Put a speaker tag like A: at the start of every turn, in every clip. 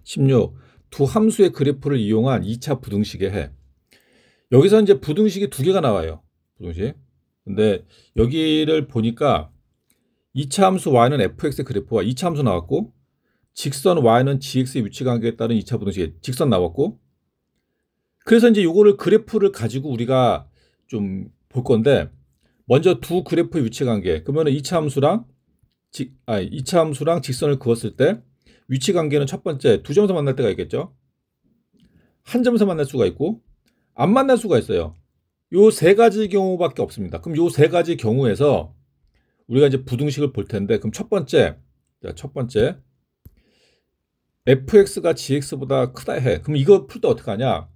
A: 16. 두 함수의 그래프를 이용한 2차 부등식의 해. 여기서 이제 부등식이 두 개가 나와요. 부등식. 근데 여기를 보니까 2차 함수 y는 fx의 그래프와 2차 함수 나왔고, 직선 y는 gx의 위치 관계에 따른 2차 부등식의 직선 나왔고, 그래서 이제 요거를 그래프를 가지고 우리가 좀 볼 건데, 먼저 두 그래프의 위치 관계. 그러면은 2차 함수랑 2차 함수랑 직선을 그었을 때 위치 관계는 첫 번째 두 점에서 만날 때가 있겠죠. 한 점에서 만날 수가 있고 안 만날 수가 있어요. 요 세 가지 경우밖에 없습니다. 그럼 요 세 가지 경우에서 우리가 이제 부등식을 볼 텐데, 그럼 첫 번째 fx가 gx보다 크다 해. 그럼 이거 풀 때 어떻게 하냐?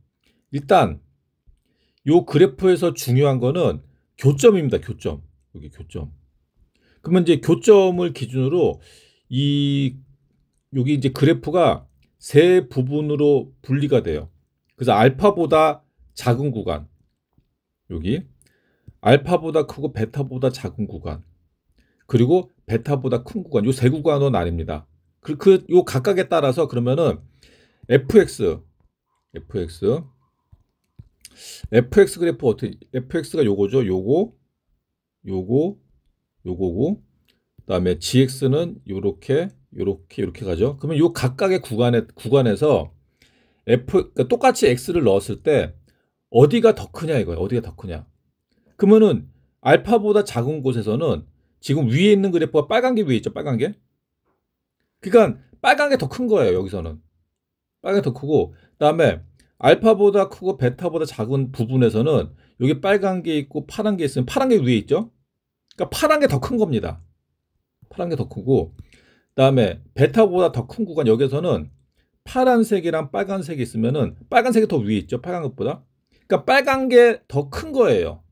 A: 일단 요 그래프에서 중요한 거는 교점입니다. 교점. 여기 교점. 그러면 이제 교점을 기준으로 이 여기 이제 그래프가 세 부분으로 분리가 돼요. 그래서 알파보다 작은 구간, 여기 알파보다 크고 베타보다 작은 구간, 그리고 베타보다 큰 구간, 요 세 구간으로 나뉩니다. 요 각각에 따라서 그러면은 fx 그래프 어떻게, fx가 요거죠. 요거고, 그다음에 gx는 요렇게 가죠. 그러면 요 각각의 구간에서 그러니까 똑같이 x를 넣었을 때 어디가 더 크냐 이거예요. 어디가 더 크냐. 그러면은 알파보다 작은 곳에서는 지금 위에 있는 그래프가 빨간 게 위에 있죠. 빨간 게. 그러니까 빨간 게 더 큰 거예요. 여기서는. 빨간 게 더 크고, 그다음에 알파보다 크고 베타보다 작은 부분에서는 여기 빨간 게 있고 파란 게 있으면 파란 게 위에 있죠. 그러니까 파란 게 더 큰 겁니다. 파란 게 더 크고, 그다음에 베타보다 더 큰 구간, 여기서는 파란색이랑 빨간색이 있으면은 빨간색이 더 위에 있죠. 빨간 것보다. 그러니까 빨간 게 더 큰 거예요.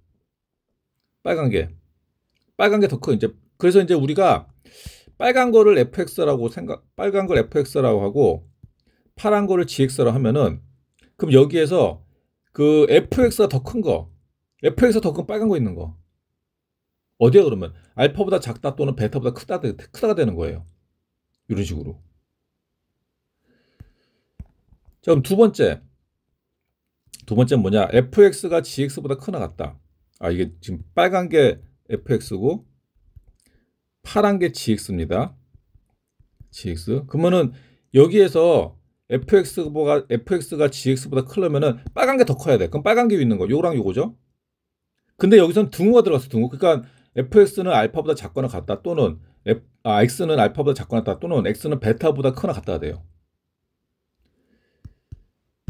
A: 빨간 게 더 큰. 이제 그래서 이제 우리가 빨간 거를 빨간 걸 fx라고 하고 파란 거를 gx라고 하면은, 그럼 여기에서 그 fx가 더 큰 거, fx가 더 큰 빨간 거 있는 거 어디야? 그러면 알파보다 작다 또는 베타보다 크다가 되는 거예요. 이런 식으로. 자, 그럼 두 번째는 뭐냐? fx가 gx보다 크나 같다. 이게 지금 빨간 게 fx고 파란 게 gx입니다. gx. 그러면은 여기에서 fx가 gx보다 크려면은 빨간 게 더 커야 돼. 그럼 빨간 게 있는 거, 요거랑 요거죠. 근데 여기선 등호가 들어갔어, 등호. 그러니까 fx는 알파보다 작거나 같다, 또는 x는 알파보다 작거나 같다, 또는 x는 베타보다 크거나 같다가 돼요.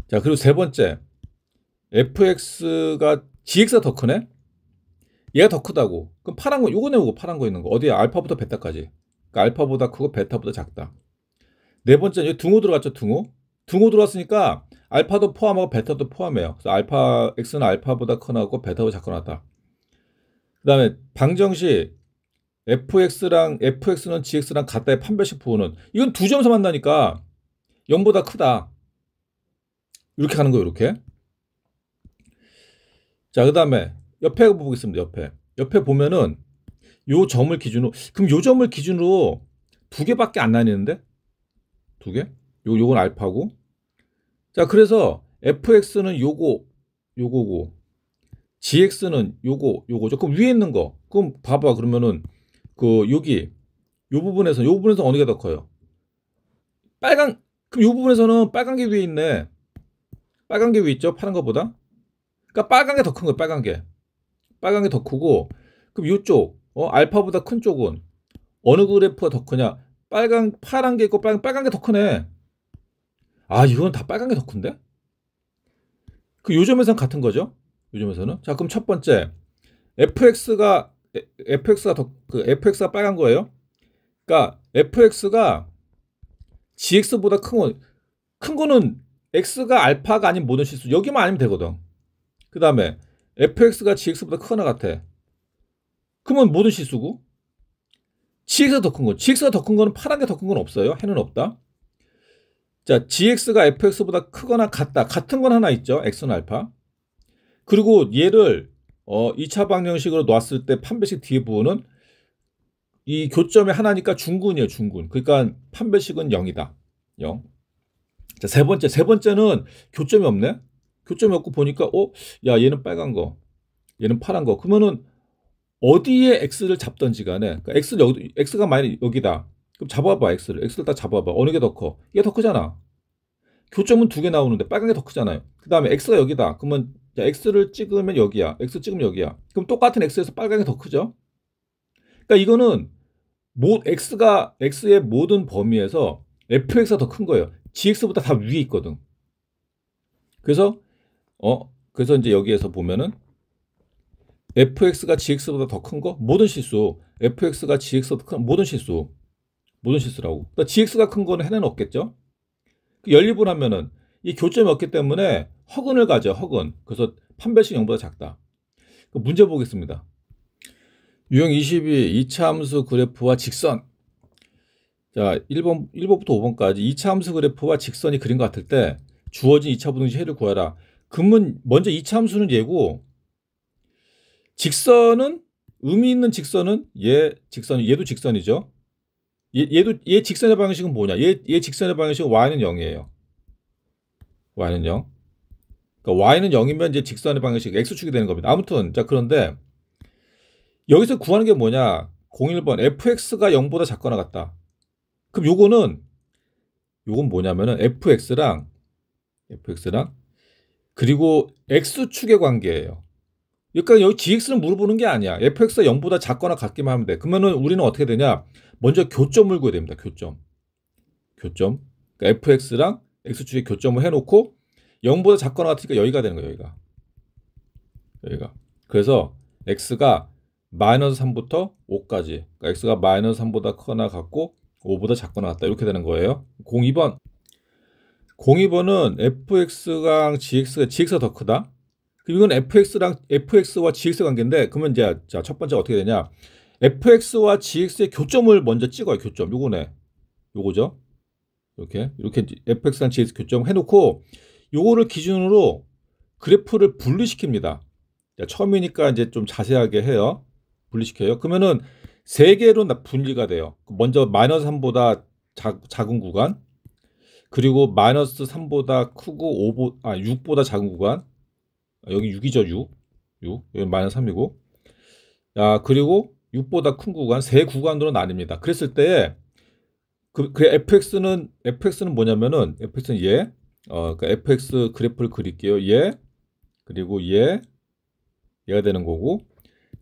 A: 자, 그리고 세 번째, fx가 gx가 더 크네? 얘가 더 크다고. 그럼 파란 거, 요거네, 요거 파란 거 있는 거. 어디야? 알파부터 베타까지. 그러니까 알파보다 크고 베타보다 작다. 네 번째, 여기 등호 들어갔죠, 등호. 등호 들어갔으니까 알파도 포함하고 베타도 포함해요. 그래서 x는 알파보다 크나고 베타보다 작거나 같다. 그 다음에 방정식 fx는 gx랑 같다의 판별식 부호는, 이건 두 점에서 만나니까 0보다 크다. 이렇게 가는 거예요, 이렇게. 자, 그 다음에 옆에 보겠습니다. 옆에 보면은 그럼 요 점을 기준으로 두 개밖에 안 나뉘는데? 두 개? 요건 알파고. 자, 그래서 fx는 요거고, gx는 요거죠. 그럼 위에 있는 거. 그럼 봐봐. 그러면은 여기 요 부분에서 어느 게 더 커요? 그럼 요 부분에서는 빨간 게 위에 있네. 빨간 게 위에 있죠? 파란 거보다. 그러니까 빨간 게 더 큰 거예요. 빨간 게 더 크고, 그럼 요쪽 알파보다 큰 쪽은 어느 그래프가 더 크냐? 파란 게 있고 빨간 게 더 크네. 이건 다 빨간 게 더 큰데? 그 요점에서는 같은 거죠? 요점에서는. 자, 그럼 첫 번째, fx가 fx가 빨간 거예요. 그러니까 fx가 gx보다 큰 거는 x가 알파가 아닌 모든 실수, 여기만 아니면 되거든. 그 다음에 fx가 gx보다 크거나 같아. 그러면 모든 실수고, gx가 더 큰 거는 파란 게 더 큰 건 없어요. 해는 없다. 자, gx가 fx보다 크거나 같은 건 하나 있죠. x는 알파. 그리고 얘를 2차 방정식으로 놨을 때 판별식 뒤에 부분은 이 교점이 하나니까 중근이에요. 중근. 그러니까 판별식은 0이다. 0. 자, 세 번째는 교점이 없네. 교점이 없고 보니까 야, 얘는 빨간 거, 얘는 파란 거. 그러면은 어디에 x를 잡던지 간에, 그러니까 x가 만약 여기다. 그럼 잡아봐, x를 딱 잡아봐. 어느 게 더 커? 이게 더 크잖아. 교점은 두 개 나오는데 빨간 게 더 크잖아요. 그 다음에 x가 여기다. 그러면 자, x를 찍으면 여기야. x 찍으면 여기야. 그럼 똑같은 x에서 빨간 게 더 크죠? 그러니까 이거는 x의 모든 범위에서 fx가 더 큰 거예요. gx보다 다 위에 있거든. 그래서 그래서 이제 여기에서 보면은 fx가 gx보다 더 큰 거 모든 실수, fx가 gx보다 큰 모든 실수라고. 그러니까 gx가 큰 거는 해내는 없겠죠. 연립을 하면은 이 교점이 없기 때문에 허근을 가져, 허근. 그래서 판별식 0보다 작다. 문제 보겠습니다. 유형 22 2차 함수 그래프와 직선. 자, 1번부터 5번까지 2차 함수 그래프와 직선이 그린 것 같을 때 주어진 2차 부등식 해를 구하라. 그러면 먼저 2차 함수는 얘고, 직선은 의미 있는 직선은 얘도 직선이죠. 얘 직선의 방식은 뭐냐? 얘 직선의 방식은 y는 0이에요. y는 0. 그러니까 y는 0이면 이제 직선의 방식이 x축이 되는 겁니다. 아무튼 자, 그런데 여기서 구하는 게 뭐냐? 01번 fx가 0보다 작거나 같다. 그럼 요건 뭐냐면은 fx랑 그리고 x축의 관계예요. 그러니까 여기 gx는 물어보는 게 아니야. fx가 0보다 작거나 같기만 하면 돼. 그러면은 우리는 어떻게 되냐? 먼저 교점을 구해야 됩니다. 교점. 그러니까 fx랑 x축의 교점을 해놓고 0보다 작거나 같으니까 여기가 되는 거예요. 여기가. 그래서 x가 마이너스 3부터 5까지. 그러니까 x가 마이너스 3보다 크거나 같고 5보다 작거나 같다. 이렇게 되는 거예요. 02번은 fx랑 gx가 더 크다. 그럼 이건 fx와 gx 관계인데, 그러면 이제 자, 첫 번째 어떻게 되냐? fx와 gx의 교점을 먼저 찍어요. 교점. 요거죠. 이렇게 fx랑 gx 교점 해놓고 요거를 기준으로 그래프를 분리시킵니다. 자, 처음이니까 이제 좀 자세하게 해요. 분리시켜요. 그러면은 세 개로 분리가 돼요. 먼저 마이너스 3보다 작은 구간, 그리고 마이너스 3보다 크고 6보다 작은 구간. 여기 6이죠, 6. 여기 마이너스 3이고. 그리고 6보다 큰 구간, 세 구간으로 나뉩니다. 그랬을 때, fx는 뭐냐면은, fx는 그러니까 fx 그래프를 그릴게요. 그리고 얘가 되는 거고,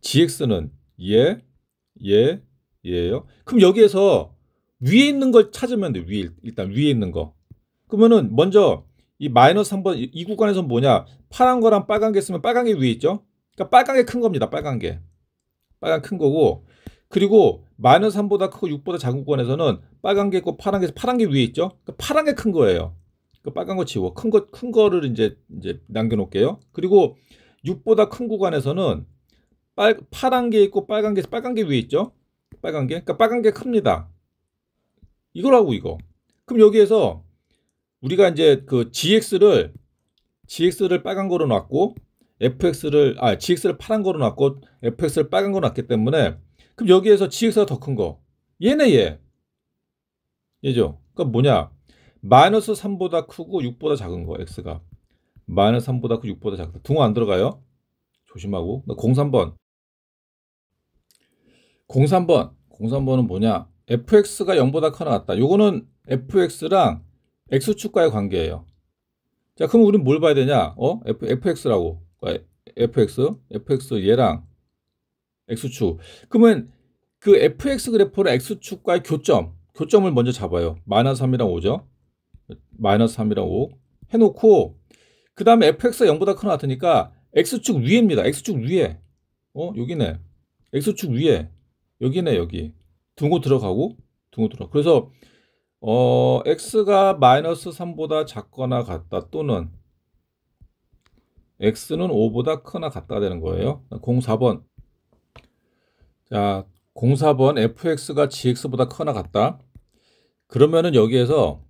A: gx는 얘예요. 그럼 여기에서 위에 있는 걸 찾으면 돼. 일단 위에 있는 거. 그러면은 먼저 이 마이너스 3번 이 구간에서 뭐냐? 파란 거랑 빨간 게 있으면 빨간 게 위에 있죠? 그러니까 빨간 게 큰 겁니다. 빨간 큰 거고, 그리고 마이너스 3보다 크고 6보다 작은 구간에서는 빨간 게 있고 파란 게 위에 있죠? 그러니까 파란 게 큰 거예요. 그 빨간 거 지워. 큰 거를 이제 남겨 놓을게요. 그리고 6보다 큰 구간에서는 파란 게 있고 빨간 게 위에 있죠? 그러니까 빨간 게 큽니다. 이거라고, 이거. 그럼 여기에서 우리가 이제 그 gx를 빨간 거로 놨고 gx를 파란 거로 놨고 fx를 빨간 거로 놨기 때문에, 그럼 여기에서 gx가 더 큰 거. 얘죠. 그러니까 뭐냐? 마이너스 3보다 크고 6보다 작은 거, x가. 마이너스 3보다 크고 6보다 작다. 둥어 안 들어가요. 조심하고. 03번은 뭐냐? fx가 0보다 크거나 같다. 요거는 fx랑 x축과의 관계예요. 자, 그럼 우리는 뭘 봐야 되냐? fx라고. fx 얘랑 x축. 그러면 그 fx 그래프를 x축과의 교점을 먼저 잡아요. 마이너스 3이랑 5죠. 마이너스 3이랑 5 해놓고, 그 다음에 fx가 0보다 크거나 같으니까 x축 위에입니다. x축 위에. 여기네. x축 위에. 여기네, 여기. 둥어 들어가고. 그래서 x가 마이너스 3보다 작거나 같다, 또는 x는 5보다 크거나 같다 되는 거예요. 04번. 자, 04번 fx가 gx보다 크거나 같다. 그러면은 여기에서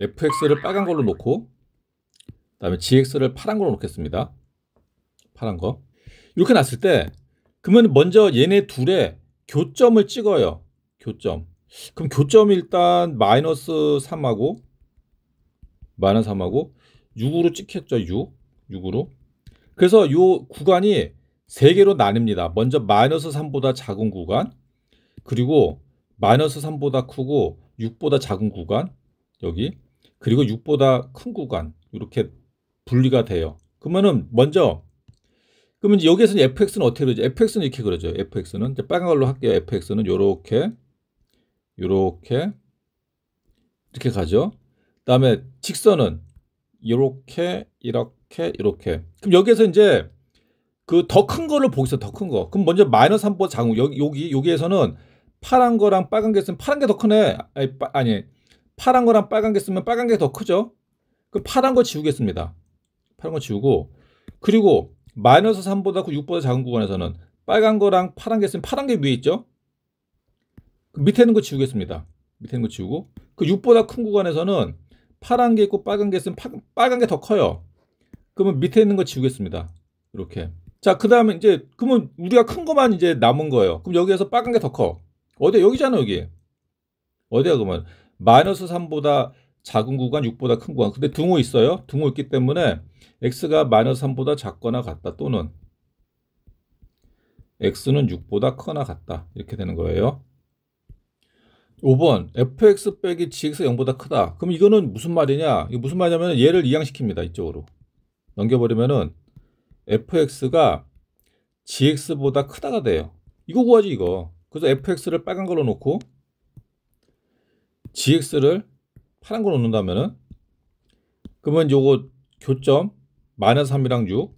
A: fx를 빨간 걸로 놓고, 그다음에 gx를 파란 걸로 놓겠습니다. 파란 거. 이렇게 놨을 때, 그러면 먼저 얘네 둘의 교점을 찍어요. 교점. 그럼 교점이 일단 마이너스 3하고 마이너스 3하고 6으로 찍혔죠. 6으로. 그래서 요 구간이 3개로 나뉩니다. 먼저 마이너스 3보다 작은 구간, 그리고 마이너스 3보다 크고 6보다 작은 구간, 여기, 그리고 6보다 큰 구간, 이렇게 분리가 돼요. 그러면은 먼저, 그러면 이제 여기에서는 fx는 어떻게 그러죠? fx는 이렇게 그러죠. fx는 이제 빨간 걸로 할게요. fx는 요렇게 이렇게 가죠. 그다음에 직선은 이렇게 이렇게. 그럼 여기에서 이제 그 더 큰 거를 보겠어. 더 큰 거. 그럼 먼저 마이너스 3보다 작은 거. 여기에서는 파란 거랑 빨간 게 있으면 파란 게 더 크네. 아니 파란 거랑 빨간 게 있으면 빨간 게 더 크죠. 그 파란 거 지우겠습니다. 파란 거 지우고, 그리고 마이너스 3보다 6보다 작은 구간에서는 빨간 거랑 파란 게 있으면 파란 게 위에 있죠. 그 밑에 있는 거 지우겠습니다. 밑에 있는 거 지우고, 그 6보다 큰 구간에서는 파란 게 있고 빨간 게 있으면 빨간 게 더 커요. 그러면 밑에 있는 거 지우겠습니다. 이렇게. 자, 그 다음에 이제, 그러면 우리가 큰 거만 이제 남은 거예요. 그럼 여기에서 빨간 게 더 커. 어디야? 여기잖아, 여기. 어디야, 그러면? 마이너스 3보다 작은 구간, 6보다 큰 구간. 근데 등호 있어요. 등호 있기 때문에 x가 마이너스 3보다 작거나 같다. 또는 x는 6보다 크거나 같다. 이렇게 되는 거예요. 5번 fx 빼기 gx가 0보다 크다. 그럼 이거는 무슨 말이냐? 이거 무슨 말이냐면 얘를 이항시킵니다. 이쪽으로 넘겨버리면은 fx가 gx보다 크다가 돼요. 이거 구하지 이거. 그래서 fx를 빨간 걸로 놓고 gx를 파란 걸로 놓는다면은, 그러면 요거 교점 마이너스 3이랑 6,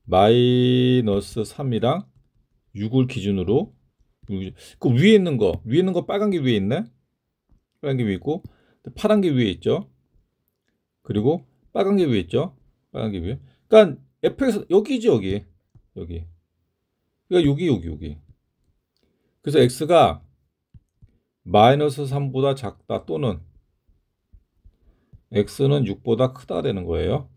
A: 마이너스 3이랑 6을 기준으로, 그 위에 있는 거 빨간 게 위에 있네. 빨간 게 위에 있고 파란 게 위에 있죠. 그리고 빨간 게 위에 있죠. 빨간 게 위에. 그러니까 fx 여기지, 여기. 그러니까 여기. 그래서 x가 마이너스 3보다 작다 또는 x는 6보다 크다 되는 거예요.